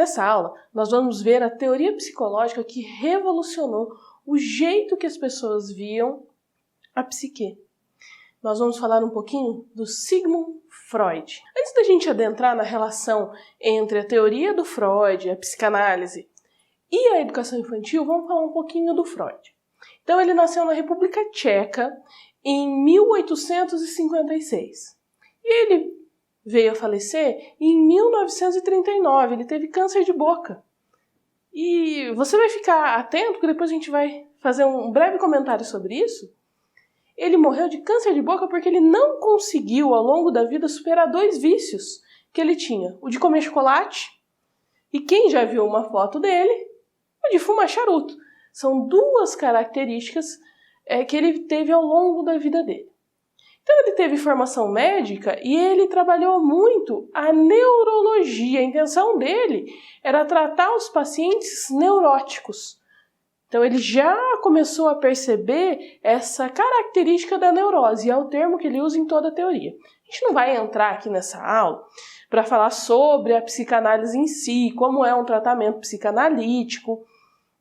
Nessa aula, nós vamos ver a teoria psicológica que revolucionou o jeito que as pessoas viam a psique. Nós vamos falar um pouquinho do Sigmund Freud. Antes da gente adentrar na relação entre a teoria do Freud, a psicanálise e a educação infantil, vamos falar um pouquinho do Freud. Então, ele nasceu na República Tcheca em 1856. E ele veio a falecer em 1939. Ele teve câncer de boca. E você vai ficar atento, que depois a gente vai fazer um breve comentário sobre isso. Ele morreu de câncer de boca porque ele não conseguiu, ao longo da vida, superar 2 vícios que ele tinha. O de comer chocolate, e quem já viu uma foto dele, o de fumar charuto. São 2 características que ele teve ao longo da vida dele. Então ele teve formação médica e ele trabalhou muito a neurologia. A intenção dele era tratar os pacientes neuróticos. Então ele já começou a perceber essa característica da neurose, e é o termo que ele usa em toda a teoria. A gente não vai entrar aqui nessa aula para falar sobre a psicanálise em si, como é um tratamento psicanalítico,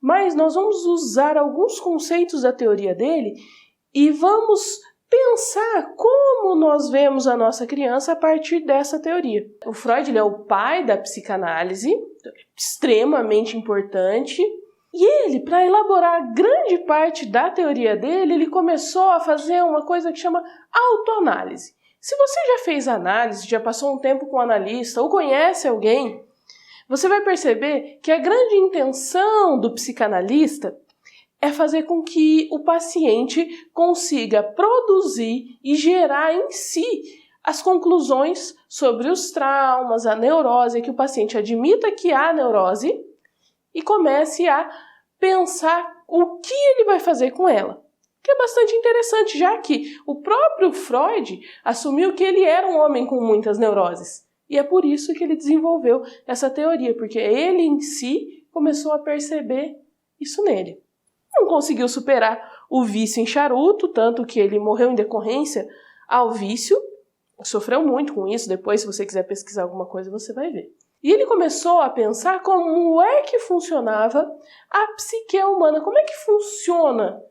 mas nós vamos usar alguns conceitos da teoria dele e vamos pensar como nós vemos a nossa criança a partir dessa teoria. O Freud ele é o pai da psicanálise, extremamente importante. E ele, para elaborar grande parte da teoria dele, ele começou a fazer uma coisa que chama autoanálise. Se você já fez análise, já passou um tempo com um analista ou conhece alguém, você vai perceber que a grande intenção do psicanalista é fazer com que o paciente consiga produzir e gerar em si as conclusões sobre os traumas, a neurose, que o paciente admita que há neurose e comece a pensar o que ele vai fazer com ela. Que é bastante interessante, já que o próprio Freud assumiu que ele era um homem com muitas neuroses. E é por isso que ele desenvolveu essa teoria, porque ele em si começou a perceber isso nele. Não conseguiu superar o vício em charuto, tanto que ele morreu em decorrência ao vício. Sofreu muito com isso, depois se você quiser pesquisar alguma coisa você vai ver. E ele começou a pensar como é que funcionava a psique humana, como é que funciona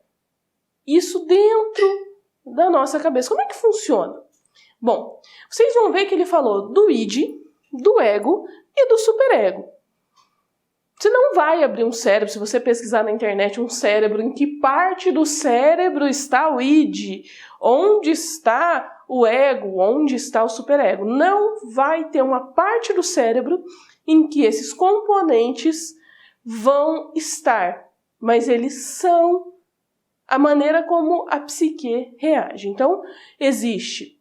isso dentro da nossa cabeça, como é que funciona? Bom, vocês vão ver que ele falou do id, do ego e do superego. Você não vai abrir um cérebro, se você pesquisar na internet um cérebro, em que parte do cérebro está o id, onde está o ego, onde está o superego. Não vai ter uma parte do cérebro em que esses componentes vão estar, mas eles são a maneira como a psique reage. Então, existe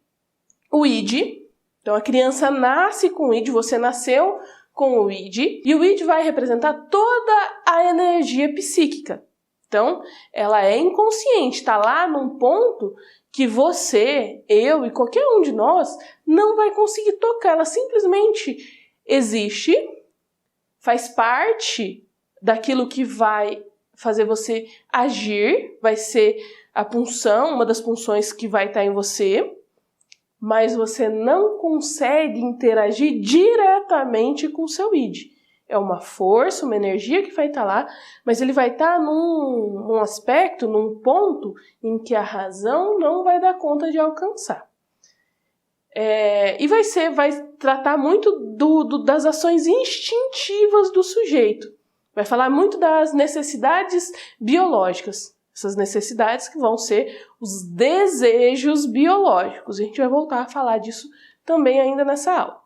o id, então a criança nasce com o id, você nasceu com o id, e o id vai representar toda a energia psíquica. Então, ela é inconsciente, está lá num ponto que você, eu e qualquer um de nós não vai conseguir tocar. Ela simplesmente existe, faz parte daquilo que vai fazer você agir, vai ser a punção, uma das punções que vai estar em você, mas você não consegue interagir diretamente com o seu id. É uma força, uma energia que vai estar lá, mas ele vai estar num aspecto, num ponto em que a razão não vai dar conta de alcançar. E vai tratar muito das ações instintivas do sujeito. Vai falar muito das necessidades biológicas. Essas necessidades que vão ser os desejos biológicos. A gente vai voltar a falar disso também ainda nessa aula.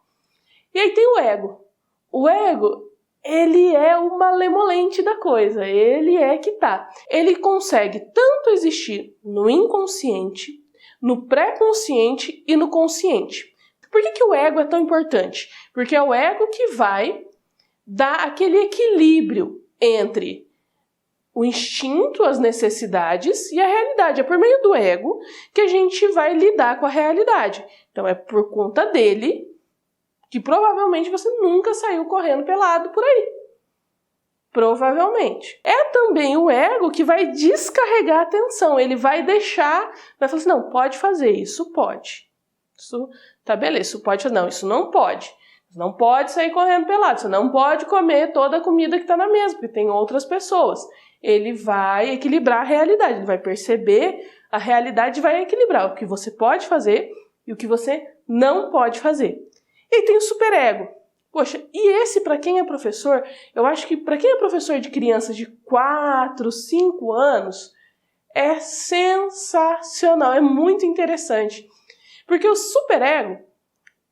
E aí tem o ego. O ego, ele é o malemolente da coisa. Ele é que tá. Ele consegue tanto existir no inconsciente, no pré-consciente e no consciente. Por que o ego é tão importante? Porque é o ego que vai dar aquele equilíbrio entre o instinto, as necessidades e a realidade. É por meio do ego que a gente vai lidar com a realidade. Então é por conta dele que provavelmente você nunca saiu correndo pelado por aí. Provavelmente. É também o ego que vai descarregar a atenção. Ele vai deixar, vai falar assim, não, pode fazer, isso pode. Isso tá beleza, isso pode fazer. Não, isso não pode. Você não pode sair correndo pelado, você não pode comer toda a comida que está na mesa, porque tem outras pessoas. Ele vai equilibrar a realidade, ele vai perceber a realidade e vai equilibrar o que você pode fazer e o que você não pode fazer. E aí tem o superego. Poxa, e esse para quem é professor, eu acho que para quem é professor de crianças de 4, 5 anos, é sensacional, é muito interessante. Porque o superego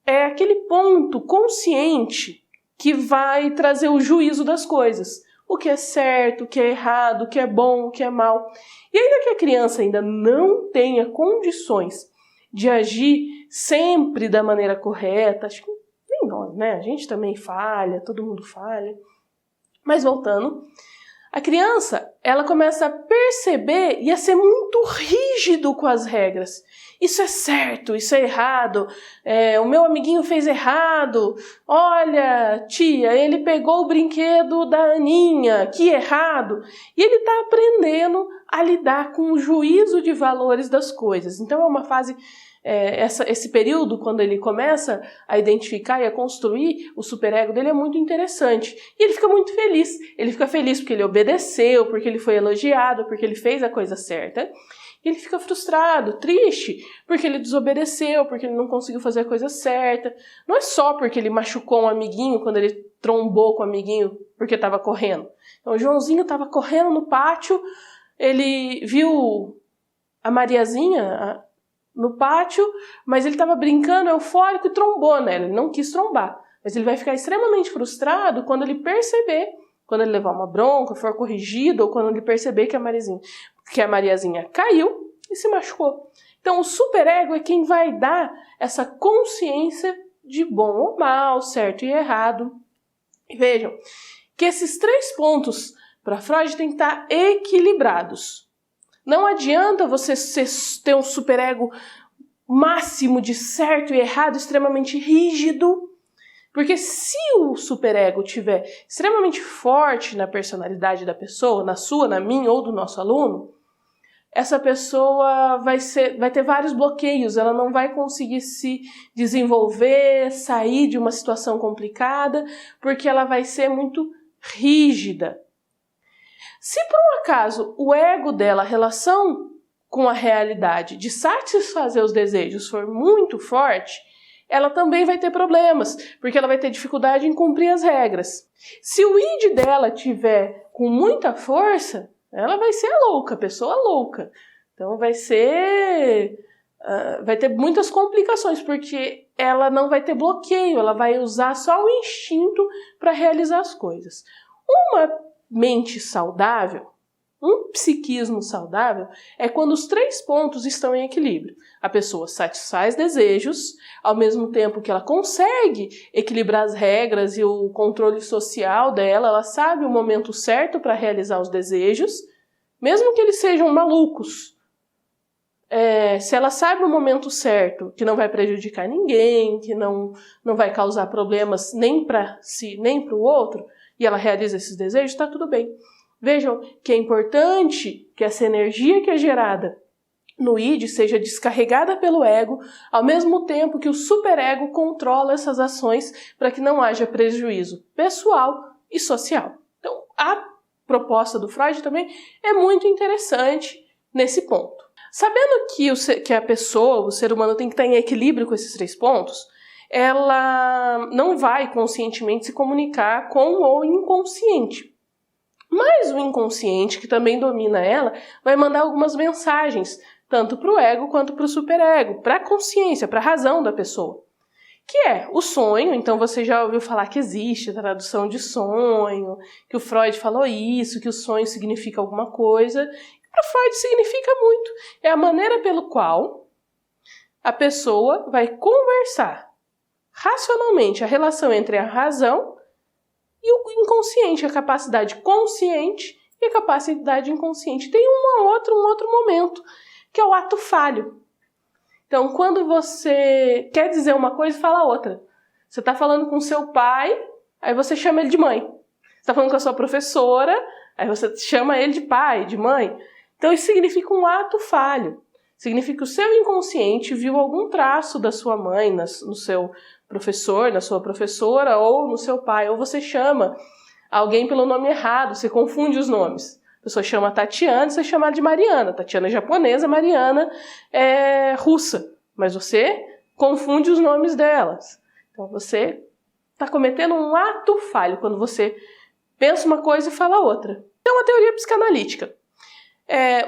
é aquele ponto consciente que vai trazer o juízo das coisas. O que é certo, o que é errado, o que é bom, o que é mal. E ainda que a criança ainda não tenha condições de agir sempre da maneira correta, acho que nem nós, né? A gente também falha, todo mundo falha. Mas voltando, a criança, ela começa a perceber e a ser muito rígido com as regras. Isso é certo, isso é errado, o meu amiguinho fez errado, olha, tia, ele pegou o brinquedo da Aninha, que errado. E ele está aprendendo a lidar com o juízo de valores das coisas. Então é uma fase, esse período, quando ele começa a identificar e a construir o superego dele, é muito interessante. E ele fica muito feliz. Ele fica feliz porque ele obedeceu, porque ele foi elogiado, porque ele fez a coisa certa. Ele fica frustrado, triste, porque ele desobedeceu, porque ele não conseguiu fazer a coisa certa. Não é só porque ele machucou um amiguinho quando ele trombou com o amiguinho porque estava correndo. Então o Joãozinho estava correndo no pátio, ele viu a Mariazinha no pátio, mas ele estava brincando, eufórico e trombou nela. Ele não quis trombar, mas ele vai ficar extremamente frustrado quando ele perceber, quando ele levar uma bronca, for corrigido, ou quando ele perceber que a Mariazinha caiu e se machucou. Então o superego é quem vai dar essa consciência de bom ou mal, certo e errado. E vejam que esses 3 pontos para Freud têm que estar equilibrados. Não adianta você ter um superego máximo de certo e errado, extremamente rígido, porque se o superego estiver extremamente forte na personalidade da pessoa, na sua, na minha ou do nosso aluno, essa pessoa vai ter vários bloqueios, ela não vai conseguir se desenvolver, sair de uma situação complicada, porque ela vai ser muito rígida. Se por um acaso o ego dela, a relação com a realidade de satisfazer os desejos for muito forte, ela também vai ter problemas, porque ela vai ter dificuldade em cumprir as regras. Se o id dela tiver com muita força, ela vai ser a louca, a pessoa louca. Então vai ter muitas complicações, porque ela não vai ter bloqueio, ela vai usar só o instinto para realizar as coisas. Uma mente saudável, um psiquismo saudável, é quando os 3 pontos estão em equilíbrio. A pessoa satisfaz desejos, ao mesmo tempo que ela consegue equilibrar as regras e o controle social dela, ela sabe o momento certo para realizar os desejos, mesmo que eles sejam malucos. Se ela sabe o momento certo, que não vai prejudicar ninguém, que não vai causar problemas nem para si, nem para o outro, e ela realiza esses desejos, está tudo bem. Vejam que é importante que essa energia que é gerada no id seja descarregada pelo ego, ao mesmo tempo que o superego controla essas ações para que não haja prejuízo pessoal e social. Então, a proposta do Freud também é muito interessante nesse ponto. Sabendo que a pessoa, o ser humano, tem que estar em equilíbrio com esses 3 pontos, ela não vai conscientemente se comunicar com o inconsciente. Mas o inconsciente, que também domina ela, vai mandar algumas mensagens, tanto para o ego quanto para o superego, para a consciência, para a razão da pessoa. Que é o sonho. Então você já ouviu falar que existe a tradução de sonho, que o Freud falou isso, que o sonho significa alguma coisa. E para Freud significa muito. É a maneira pelo qual a pessoa vai conversar racionalmente a relação entre a razão e o inconsciente, a capacidade consciente e a capacidade inconsciente. Tem um outro momento, que é o ato falho. Então, quando você quer dizer uma coisa, fala outra. Você está falando com seu pai, aí você chama ele de mãe. Você está falando com a sua professora, aí você chama ele de pai, de mãe. Então, isso significa um ato falho. Significa que o seu inconsciente viu algum traço da sua mãe, no seu professor, na sua professora ou no seu pai. Ou você chama alguém pelo nome errado, você confunde os nomes. A pessoa chama Tatiana, você chama de Mariana. Tatiana é japonesa, Mariana é russa. Mas você confunde os nomes delas. Então você está cometendo um ato falho quando você pensa uma coisa e fala outra. É uma teoria psicanalítica.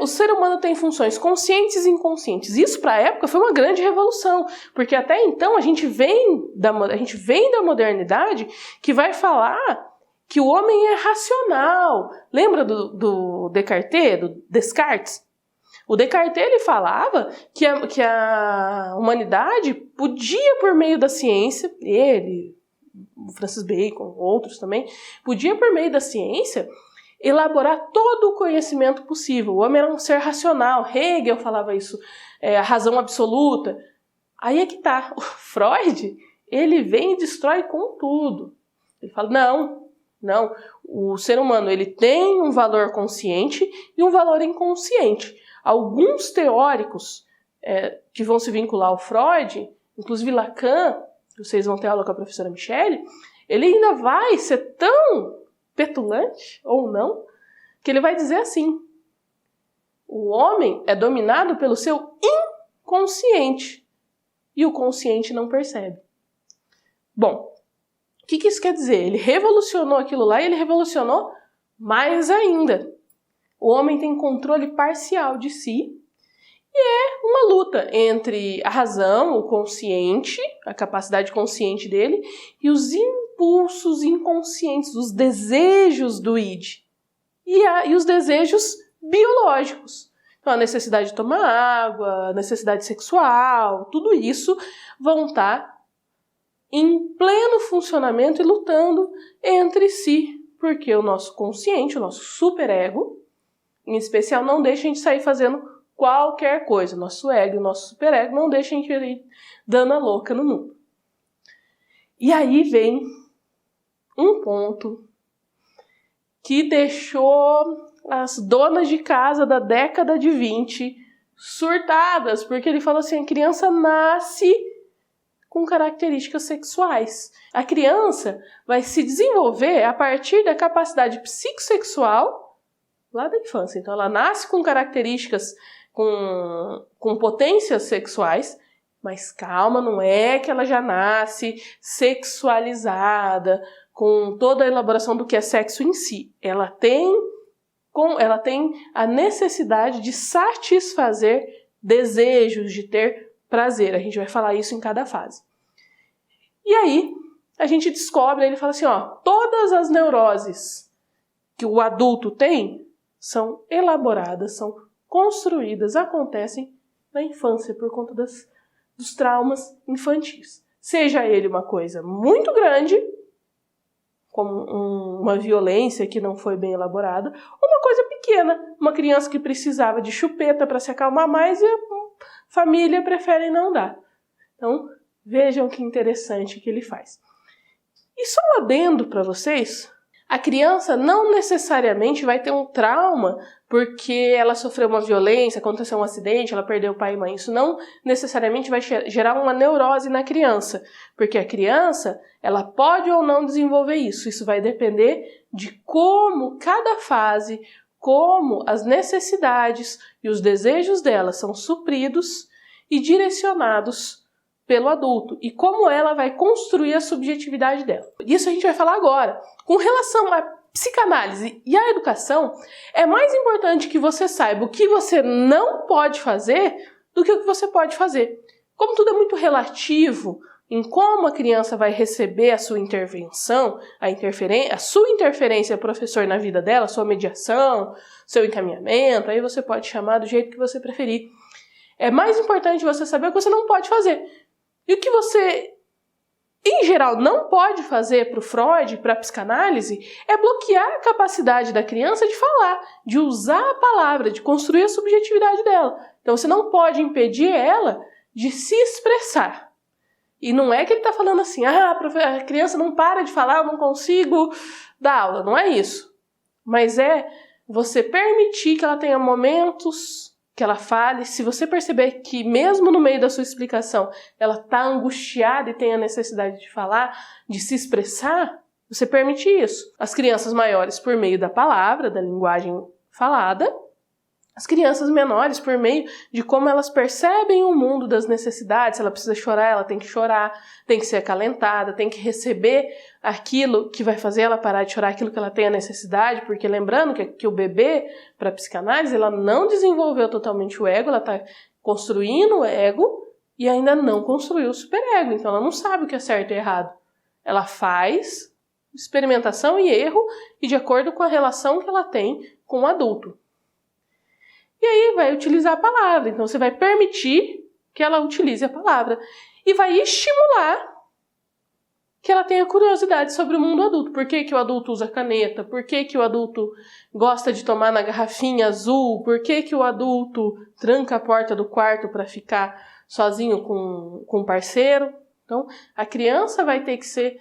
O ser humano tem funções conscientes e inconscientes. Isso, para a época, foi uma grande revolução, porque até então a gente vem da modernidade que vai falar que o homem é racional. Lembra do Descartes? O Descartes ele falava que a humanidade podia, por meio da ciência, ele, o Francis Bacon, outros também, podia, por meio da ciência, elaborar todo o conhecimento possível. O homem era um ser racional. Hegel falava isso, a razão absoluta. Aí é que tá. O Freud, ele vem e destrói com tudo. Ele fala, não, o ser humano ele tem um valor consciente e um valor inconsciente. Alguns teóricos que vão se vincular ao Freud, inclusive Lacan, que vocês vão ter aula com a professora Michele, ele ainda vai ser tão petulante, ou não, que ele vai dizer assim: o homem é dominado pelo seu inconsciente e o consciente não percebe. Bom, o que isso quer dizer? Ele revolucionou aquilo lá e ele revolucionou mais ainda. O homem tem controle parcial de si e é uma luta entre a razão, o consciente, a capacidade consciente dele e os impulsos inconscientes, os desejos do id e os desejos biológicos. Então, a necessidade de tomar água, a necessidade sexual, tudo isso vão estar em pleno funcionamento e lutando entre si, porque o nosso consciente, o nosso superego, em especial, não deixa a gente sair fazendo qualquer coisa. Nosso ego, o nosso superego não deixa a gente ir dando a louca no mundo. E aí vem um ponto que deixou as donas de casa da década de 20 surtadas, porque ele falou assim, a criança nasce com características sexuais. A criança vai se desenvolver a partir da capacidade psicossexual lá da infância. Então ela nasce com características, com potências sexuais, mas calma, não é que ela já nasce sexualizada, com toda a elaboração do que é sexo em si. Ela tem a necessidade de satisfazer desejos, de ter prazer. A gente vai falar isso em cada fase. E aí, a gente descobre, ele fala assim, todas as neuroses que o adulto tem são elaboradas, são construídas, acontecem na infância por conta dos traumas infantis. Seja ele uma coisa muito grande, como uma violência que não foi bem elaborada, ou uma coisa pequena, uma criança que precisava de chupeta para se acalmar mais e a família prefere não dar. Então, vejam que interessante que ele faz. E só um adendo para vocês, a criança não necessariamente vai ter um trauma porque ela sofreu uma violência, aconteceu um acidente, ela perdeu o pai e mãe. Isso não necessariamente vai gerar uma neurose na criança, porque a criança ela pode ou não desenvolver isso. Isso vai depender de como cada fase, como as necessidades e os desejos dela são supridos e direcionados pelo adulto e como ela vai construir a subjetividade dela. Isso a gente vai falar agora. Com relação à psicanálise e à educação, é mais importante que você saiba o que você não pode fazer do que o que você pode fazer. Como tudo é muito relativo em como a criança vai receber a sua intervenção, a sua interferência, professor, na vida dela, sua mediação, seu encaminhamento, aí você pode chamar do jeito que você preferir. É mais importante você saber o que você não pode fazer. E o que você, em geral, não pode fazer para o Freud, para a psicanálise, é bloquear a capacidade da criança de falar, de usar a palavra, de construir a subjetividade dela. Então você não pode impedir ela de se expressar. E não é que ele está falando assim, a criança não para de falar, eu não consigo dar aula. Não é isso. Mas é você permitir que ela tenha momentos que ela fale. Se você perceber que mesmo no meio da sua explicação ela está angustiada e tem a necessidade de falar, de se expressar, você permite isso. As crianças maiores por meio da palavra, da linguagem falada, as crianças menores por meio de como elas percebem o mundo das necessidades. Se ela precisa chorar, ela tem que chorar, tem que ser acalentada, tem que receber aquilo que vai fazer ela parar de chorar, aquilo que ela tem a necessidade, porque lembrando que o bebê, para a psicanálise, ela não desenvolveu totalmente o ego, ela está construindo o ego e ainda não construiu o superego, então ela não sabe o que é certo e errado. Ela faz experimentação e erro e de acordo com a relação que ela tem com o adulto. E aí vai utilizar a palavra. Então você vai permitir que ela utilize a palavra. E vai estimular que ela tenha curiosidade sobre o mundo adulto. Por que que o adulto usa caneta? Por que que o adulto gosta de tomar na garrafinha azul? Por que que o adulto tranca a porta do quarto para ficar sozinho com o parceiro? Então a criança vai ter que ser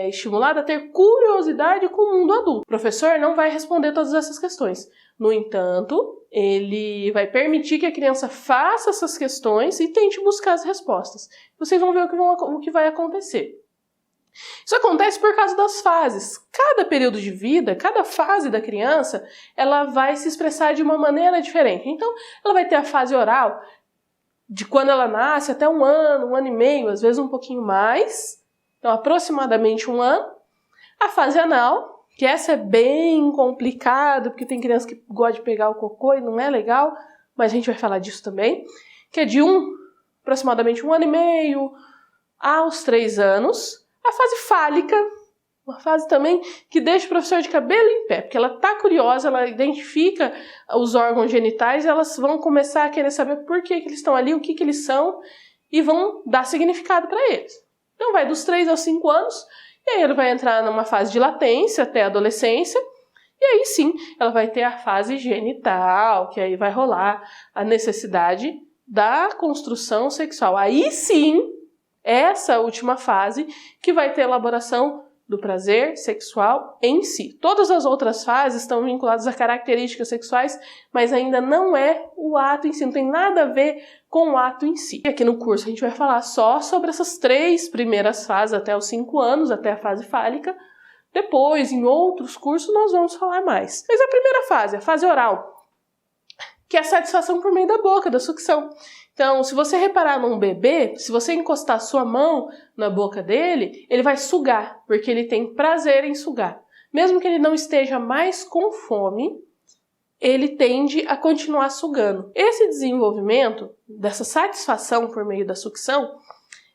estimulada a ter curiosidade com o mundo adulto. O professor não vai responder todas essas questões. No entanto, ele vai permitir que a criança faça essas questões e tente buscar as respostas. Vocês vão ver o que vai acontecer. Isso acontece por causa das fases. Cada período de vida, cada fase da criança, ela vai se expressar de uma maneira diferente. Então, ela vai ter a fase oral, de quando ela nasce até 1 ano, 1 ano e meio, às vezes um pouquinho mais. Então, aproximadamente 1 ano. A fase anal, que essa é bem complicada, porque tem criança que gosta de pegar o cocô e não é legal, mas a gente vai falar disso também, que é de aproximadamente 1 ano e meio aos 3 anos. A fase fálica, uma fase também que deixa o professor de cabelo em pé, porque ela está curiosa, ela identifica os órgãos genitais, elas vão começar a querer saber por que eles estão ali, o que eles são, e vão dar significado para eles. Então vai dos 3 aos 5 anos, e aí ele vai entrar numa fase de latência até a adolescência, e aí sim, ela vai ter a fase genital, que aí vai rolar a necessidade da construção sexual. Aí sim, essa última fase que vai ter a elaboração do prazer sexual em si. Todas as outras fases estão vinculadas a características sexuais, mas ainda não é o ato em si, não tem nada a ver com o ato em si. E aqui no curso a gente vai falar só sobre essas 3 primeiras fases até os 5 anos, até a fase fálica. Depois, em outros cursos, nós vamos falar mais. Mas a primeira fase, a fase oral, que é a satisfação por meio da boca, da sucção. Então, se você reparar num bebê, se você encostar sua mão na boca dele, ele vai sugar, porque ele tem prazer em sugar. Mesmo que ele não esteja mais com fome, ele tende a continuar sugando. Esse desenvolvimento, dessa satisfação por meio da sucção,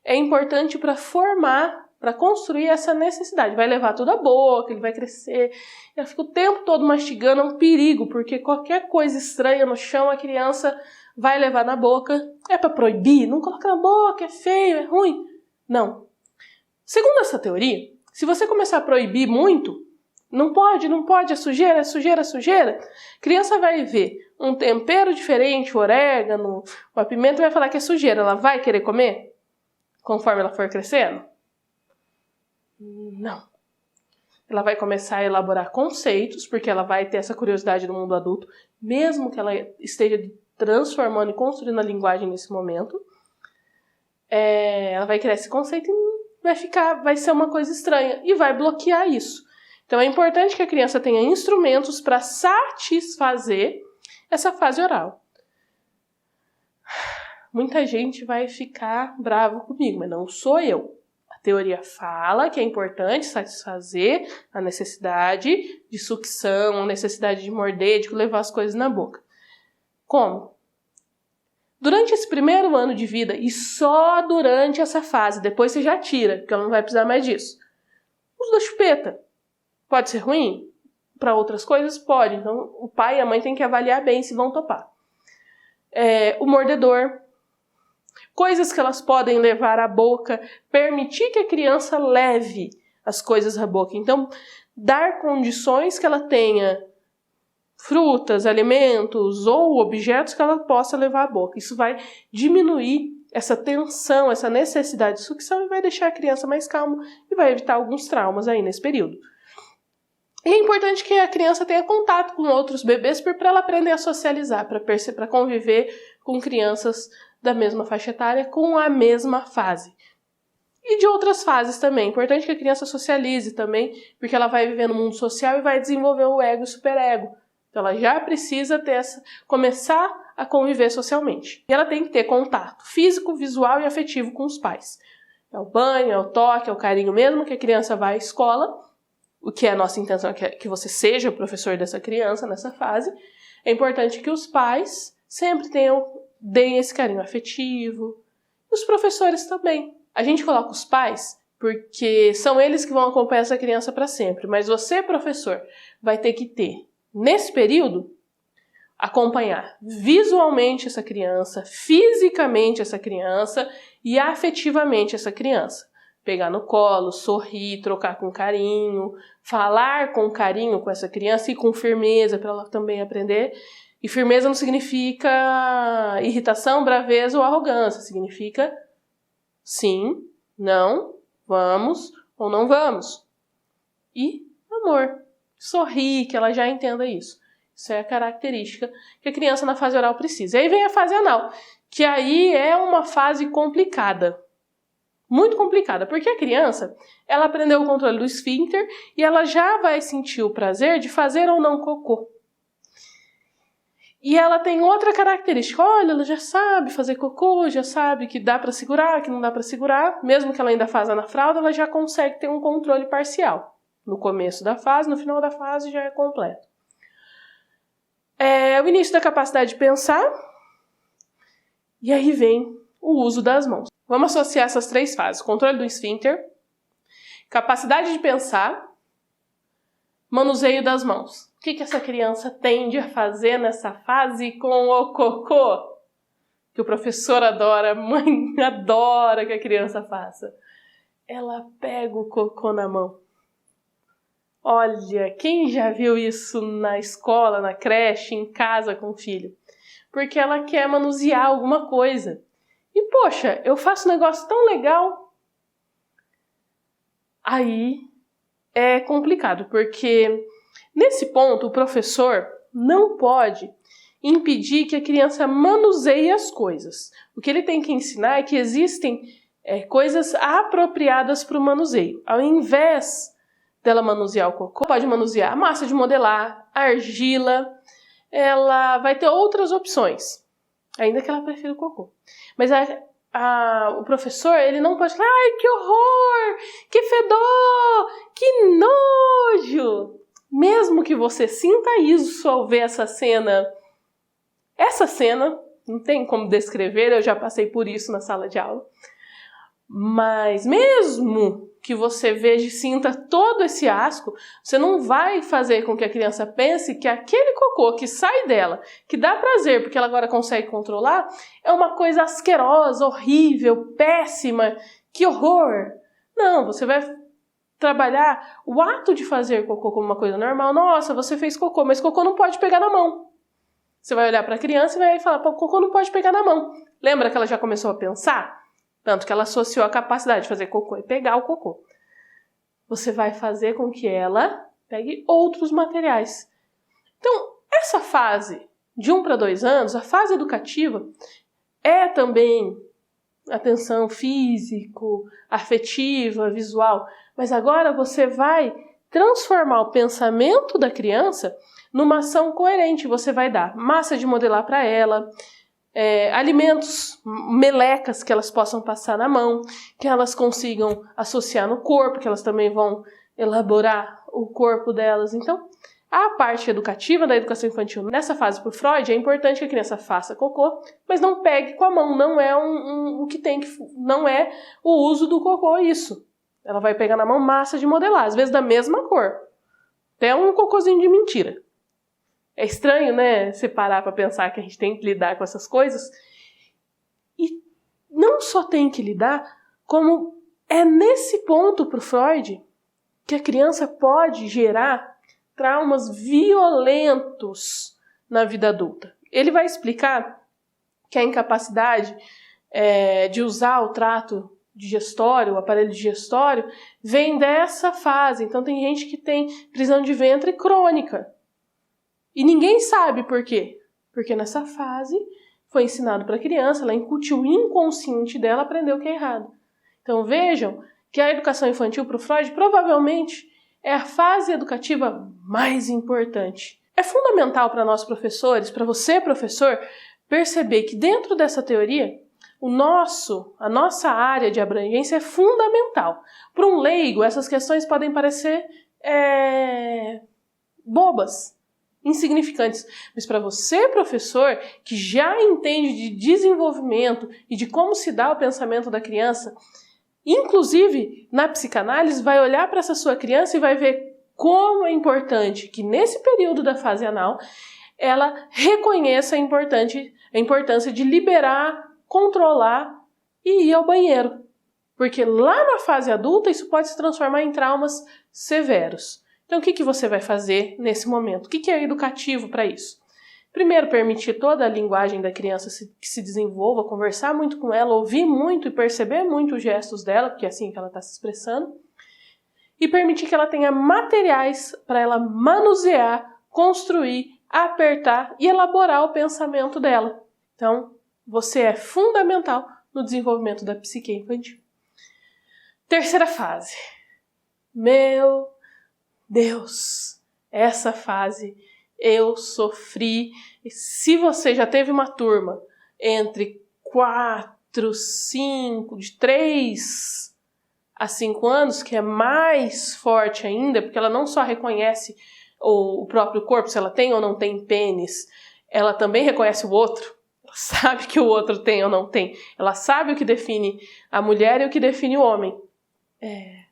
é importante para formar, para construir essa necessidade. Vai levar tudo à boca, ele vai crescer, ele fica o tempo todo mastigando, é um perigo, porque qualquer coisa estranha no chão, a criança vai levar na boca. É para proibir? Não coloca na boca, é feio, é ruim. Não. Segundo essa teoria, se você começar a proibir muito, não pode, é sujeira, é sujeira, é sujeira, a criança vai ver um tempero diferente, o orégano, a pimenta, vai falar que é sujeira. Ela vai querer comer conforme ela for crescendo? Não. Ela vai começar a elaborar conceitos, porque ela vai ter essa curiosidade do mundo adulto, mesmo que ela esteja transformando e construindo a linguagem nesse momento. Ela vai criar esse conceito e vai ser uma coisa estranha e vai bloquear isso. Então é importante que a criança tenha instrumentos para satisfazer essa fase oral. Muita gente vai ficar bravo comigo, mas não sou eu. A teoria fala que é importante satisfazer a necessidade de sucção, a necessidade de morder, de levar as coisas na boca. Como? Durante esse primeiro ano de vida e só durante essa fase, depois você já tira, porque ela não vai precisar mais disso. Uso da chupeta. Pode ser ruim? Para outras coisas, pode. Então, o pai e a mãe têm que avaliar bem se vão topar. O mordedor. Coisas que elas podem levar à boca. Permitir que a criança leve as coisas à boca. Então, dar condições que ela tenha frutas, alimentos ou objetos que ela possa levar à boca. Isso vai diminuir essa tensão, essa necessidade de sucção e vai deixar a criança mais calma e vai evitar alguns traumas aí nesse período. E é importante que a criança tenha contato com outros bebês para ela aprender a socializar, para conviver com crianças da mesma faixa etária, com a mesma fase. E de outras fases também. É importante que a criança socialize também, porque ela vai viver no mundo social e vai desenvolver o ego e o superego. Então ela já precisa começar a conviver socialmente. E ela tem que ter contato físico, visual e afetivo com os pais. É o banho, é o toque, é o carinho mesmo que a criança vai à escola. O que é a nossa intenção é que você seja o professor dessa criança nessa fase. É importante que os pais sempre deem esse carinho afetivo. E os professores também. A gente coloca os pais porque são eles que vão acompanhar essa criança para sempre. Mas você, professor, vai ter que ter, nesse período, acompanhar visualmente essa criança, fisicamente essa criança e afetivamente essa criança. Pegar no colo, sorrir, trocar com carinho, falar com carinho com essa criança e com firmeza para ela também aprender. E firmeza não significa irritação, braveza ou arrogância. Significa sim, não, vamos ou não vamos. E amor. Sorrir, que ela já entenda isso. Isso é a característica que a criança na fase oral precisa. E aí vem a fase anal, que aí é uma fase complicada. Muito complicada, porque a criança, ela aprendeu o controle do esfíncter e ela já vai sentir o prazer de fazer ou não cocô. E ela tem outra característica. Olha, ela já sabe fazer cocô, já sabe que dá para segurar, que não dá para segurar. Mesmo que ela ainda faça na fralda, ela já consegue ter um controle parcial. No começo da fase, no final da fase já é completo. O início da capacidade de pensar. E aí vem o uso das mãos. Vamos associar essas três fases. Controle do esfíncter, capacidade de pensar, manuseio das mãos. O que essa criança tende a fazer nessa fase com o cocô? Que o professor adora, a mãe adora que a criança faça. Ela pega o cocô na mão. Olha, quem já viu isso na escola, na creche, em casa com o filho? Porque ela quer manusear alguma coisa. E, poxa, eu faço um negócio tão legal. Aí é complicado, porque nesse ponto o professor não pode impedir que a criança manuseie as coisas. O que ele tem que ensinar é que existem coisas apropriadas para o manuseio. Ao invés dela manusear o cocô, pode manusear a massa de modelar, a argila, ela vai ter outras opções, ainda que ela prefira o cocô. Mas o professor, ele não pode falar, ai, que horror, que fedor, que nojo. Mesmo que você sinta isso ao ver essa cena, não tem como descrever, eu já passei por isso na sala de aula. Mas mesmo que você veja e sinta todo esse asco, você não vai fazer com que a criança pense que aquele cocô que sai dela, que dá prazer porque ela agora consegue controlar, é uma coisa asquerosa, horrível, péssima, que horror. Não, você vai trabalhar o ato de fazer cocô como uma coisa normal. Nossa, você fez cocô, mas cocô não pode pegar na mão. Você vai olhar para a criança e vai falar, cocô não pode pegar na mão. Lembra que ela já começou a pensar? Tanto que ela associou a capacidade de fazer cocô e pegar o cocô. Você vai fazer com que ela pegue outros materiais. Então, essa fase de 1 para 2 anos, a fase educativa, é também atenção físico, afetiva, visual. Mas agora você vai transformar o pensamento da criança numa ação coerente. Você vai dar massa de modelar para ela, alimentos, melecas que elas possam passar na mão, que elas consigam associar no corpo, que elas também vão elaborar o corpo delas. Então, a parte educativa da educação infantil nessa fase por Freud é importante que a criança faça cocô, mas não pegue com a mão, não é não é o uso do cocô isso. Ela vai pegar na mão massa de modelar, às vezes da mesma cor, até um cocôzinho de mentira. É estranho, né, você parar para pensar que a gente tem que lidar com essas coisas. E não só tem que lidar, como é nesse ponto para o Freud que a criança pode gerar traumas violentos na vida adulta. Ele vai explicar que a incapacidade de usar o trato digestório, o aparelho digestório, vem dessa fase. Então tem gente que tem prisão de ventre crônica. E ninguém sabe por quê. Porque nessa fase foi ensinado para a criança, ela incutiu o inconsciente dela, aprendeu o que é errado. Então vejam que a educação infantil para o Freud provavelmente é a fase educativa mais importante. É fundamental para nós professores, para você professor, perceber que dentro dessa teoria, a nossa área de abrangência é fundamental. Para um leigo, essas questões podem parecer bobas, insignificantes. Mas para você, professor, que já entende de desenvolvimento e de como se dá o pensamento da criança, inclusive na psicanálise, vai olhar para essa sua criança e vai ver como é importante que nesse período da fase anal ela reconheça a importância de liberar, controlar e ir ao banheiro. Porque lá na fase adulta isso pode se transformar em traumas severos. Então o que você vai fazer nesse momento? O que é educativo para isso? Primeiro, permitir toda a linguagem da criança que se desenvolva, conversar muito com ela, ouvir muito e perceber muito os gestos dela, porque é assim que ela está se expressando. E permitir que ela tenha materiais para ela manusear, construir, apertar e elaborar o pensamento dela. Então, você é fundamental no desenvolvimento da psique infantil. Terceira fase. Meu Deus, essa fase eu sofri. E se você já teve uma turma entre 4, 5, de 3 a 5 anos, que é mais forte ainda, porque ela não só reconhece o próprio corpo, se ela tem ou não tem pênis, ela também reconhece o outro. Ela sabe que o outro tem ou não tem. Ela sabe o que define a mulher e o que define o homem.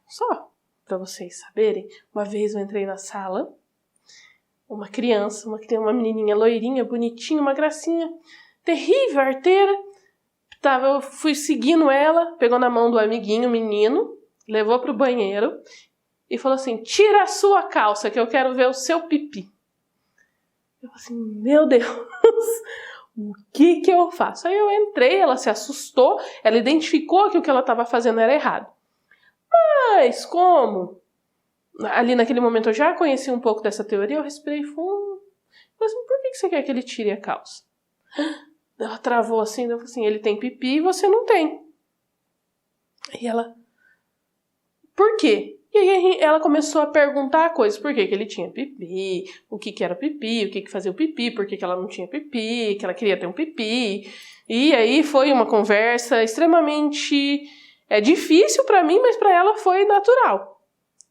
Só para vocês saberem, uma vez eu entrei na sala, uma criança, uma menininha loirinha, bonitinha, uma gracinha, terrível, arteira. Eu fui seguindo ela, pegou na mão do amiguinho, menino, levou pro banheiro e falou assim: tira a sua calça que eu quero ver o seu pipi. Eu falei assim, meu Deus, o que eu faço? Aí eu entrei, ela se assustou, ela identificou que o que ela estava fazendo era errado. Mas como? Ali naquele momento eu já conheci um pouco dessa teoria, eu respirei fundo. Falei assim, por que você quer que ele tire a calça? Ela travou assim, eu falei assim, ele tem pipi e você não tem. E ela, por quê? E aí ela começou a perguntar coisas, por que ele tinha pipi, o que era pipi, o que fazia o pipi, por que ela não tinha pipi, que ela queria ter um pipi. E aí foi uma conversa extremamente difícil para mim, mas para ela foi natural.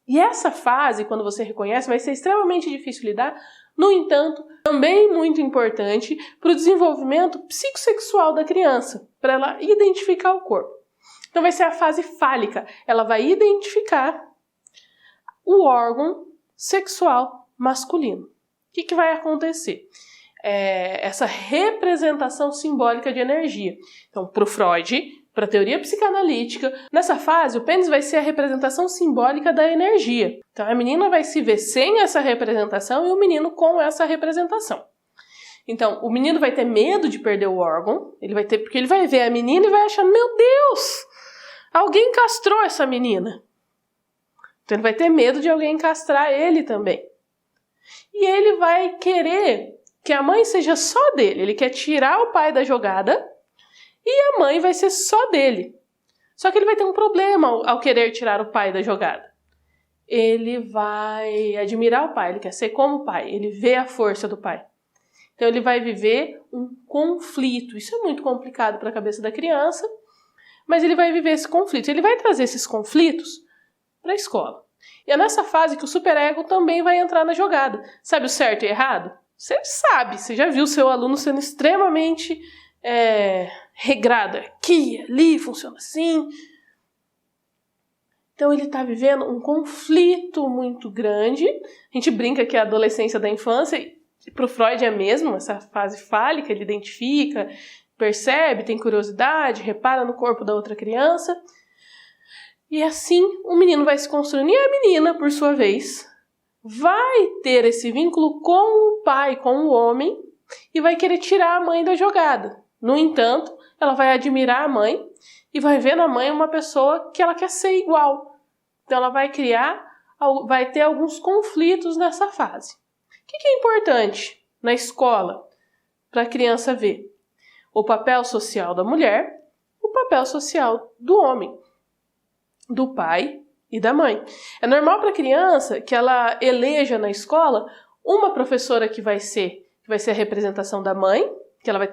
E essa fase, quando você reconhece, vai ser extremamente difícil lidar. No entanto, também muito importante para o desenvolvimento psicossexual da criança, para ela identificar o corpo. Então vai ser a fase fálica. Ela vai identificar o órgão sexual masculino. O que vai acontecer? Essa representação simbólica de energia. Então, para o Freud, para a teoria psicanalítica, nessa fase o pênis vai ser a representação simbólica da energia. Então a menina vai se ver sem essa representação e o menino com essa representação. Então o menino vai ter medo de perder o órgão, porque ele vai ver a menina e vai achar, meu Deus, alguém castrou essa menina. Então ele vai ter medo de alguém castrar ele também. E ele vai querer que a mãe seja só dele, ele quer tirar o pai da jogada, e a mãe vai ser só dele. Só que ele vai ter um problema ao querer tirar o pai da jogada. Ele vai admirar o pai, ele quer ser como o pai, ele vê a força do pai. Então ele vai viver um conflito. Isso é muito complicado para a cabeça da criança, mas ele vai viver esse conflito. Ele vai trazer esses conflitos para a escola. E é nessa fase que o superego também vai entrar na jogada. Sabe o certo e errado? Você sabe, você já viu seu aluno sendo extremamente regrado. Aqui, ali, funciona assim. Então ele está vivendo um conflito muito grande. A gente brinca que é a adolescência da infância, e para o Freud é mesmo, essa fase fálica, ele identifica, percebe, tem curiosidade, repara no corpo da outra criança. E assim o menino vai se construindo. E a menina, por sua vez, vai ter esse vínculo com o pai, com o homem, e vai querer tirar a mãe da jogada. No entanto, ela vai admirar a mãe e vai ver na mãe uma pessoa que ela quer ser igual. Então ela vai ter alguns conflitos nessa fase. O que é importante na escola para a criança ver? O papel social da mulher, o papel social do homem, do pai e da mãe. É normal para a criança que ela eleja na escola uma professora que vai ser a representação da mãe, que ela vai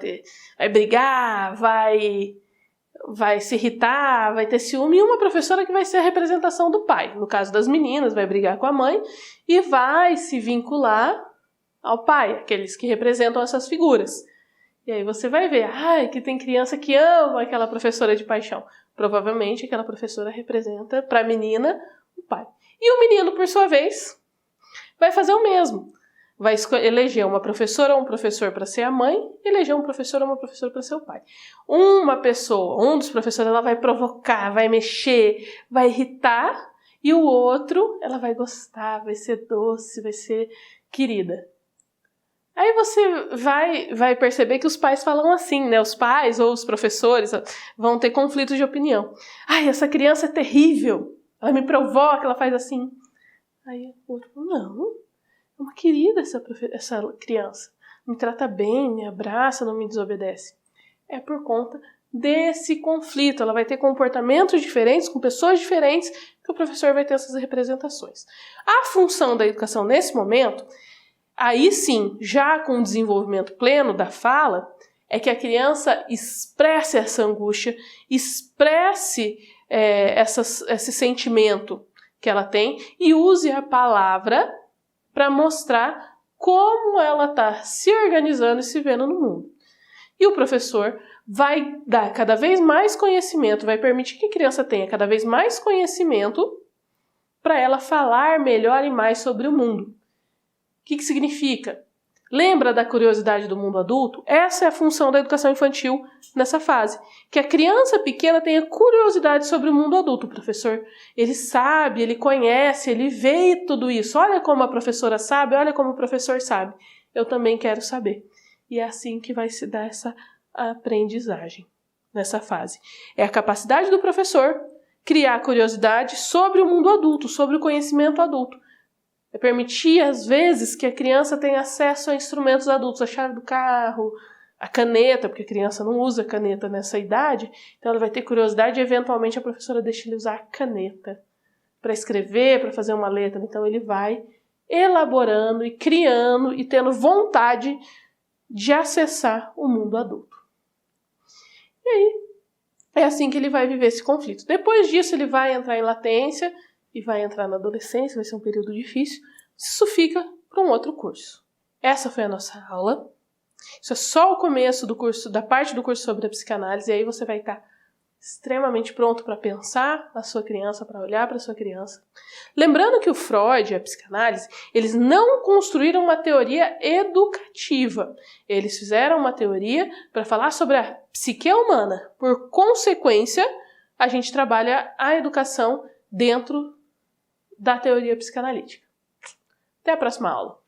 brigar, vai se irritar, vai ter ciúme, e uma professora que vai ser a representação do pai. No caso das meninas, vai brigar com a mãe e vai se vincular ao pai, aqueles que representam essas figuras. E aí você vai ver, que tem criança que ama aquela professora de paixão. Provavelmente aquela professora representa para a menina o pai. E o menino, por sua vez, vai fazer o mesmo. Vai eleger uma professora ou um professor para ser a mãe, eleger um professor ou uma professora para ser o pai. Um dos professores, ela vai provocar, vai mexer, vai irritar, e o outro, ela vai gostar, vai ser doce, vai ser querida. Aí você vai perceber que os pais falam assim, né? Os pais ou os professores vão ter conflitos de opinião. Essa criança é terrível, ela me provoca, ela faz assim. Aí o outro, não, é uma querida essa criança. Me trata bem, me abraça, não me desobedece. É por conta desse conflito. Ela vai ter comportamentos diferentes, com pessoas diferentes, que o professor vai ter essas representações. A função da educação nesse momento, aí sim, já com o desenvolvimento pleno da fala, é que a criança expresse essa angústia, expresse esse sentimento que ela tem e use a palavra para mostrar como ela está se organizando e se vendo no mundo. E o professor vai dar cada vez mais conhecimento, vai permitir que a criança tenha cada vez mais conhecimento para ela falar melhor e mais sobre o mundo. O que significa? Lembra da curiosidade do mundo adulto? Essa é a função da educação infantil nessa fase. Que a criança pequena tenha curiosidade sobre o mundo adulto. O professor, ele sabe, ele conhece, ele vê tudo isso. Olha como a professora sabe, olha como o professor sabe. Eu também quero saber. E é assim que vai se dar essa aprendizagem nessa fase. É a capacidade do professor criar curiosidade sobre o mundo adulto, sobre o conhecimento adulto. É permitir, às vezes, que a criança tenha acesso a instrumentos adultos, a chave do carro, a caneta, porque a criança não usa caneta nessa idade, então ela vai ter curiosidade e, eventualmente, a professora deixa ele usar a caneta para escrever, para fazer uma letra. Então, ele vai elaborando e criando e tendo vontade de acessar o mundo adulto. E aí, é assim que ele vai viver esse conflito. Depois disso, ele vai entrar em latência e vai entrar na adolescência, vai ser um período difícil. Isso fica para um outro curso. Essa foi a nossa aula. Isso é só o começo do curso, da parte do curso sobre a psicanálise, e aí você vai estar extremamente pronto para pensar a sua criança, para olhar para a sua criança. Lembrando que o Freud e a psicanálise, eles não construíram uma teoria educativa. Eles fizeram uma teoria para falar sobre a psique humana. Por consequência, a gente trabalha a educação dentro da teoria psicanalítica. Até a próxima aula.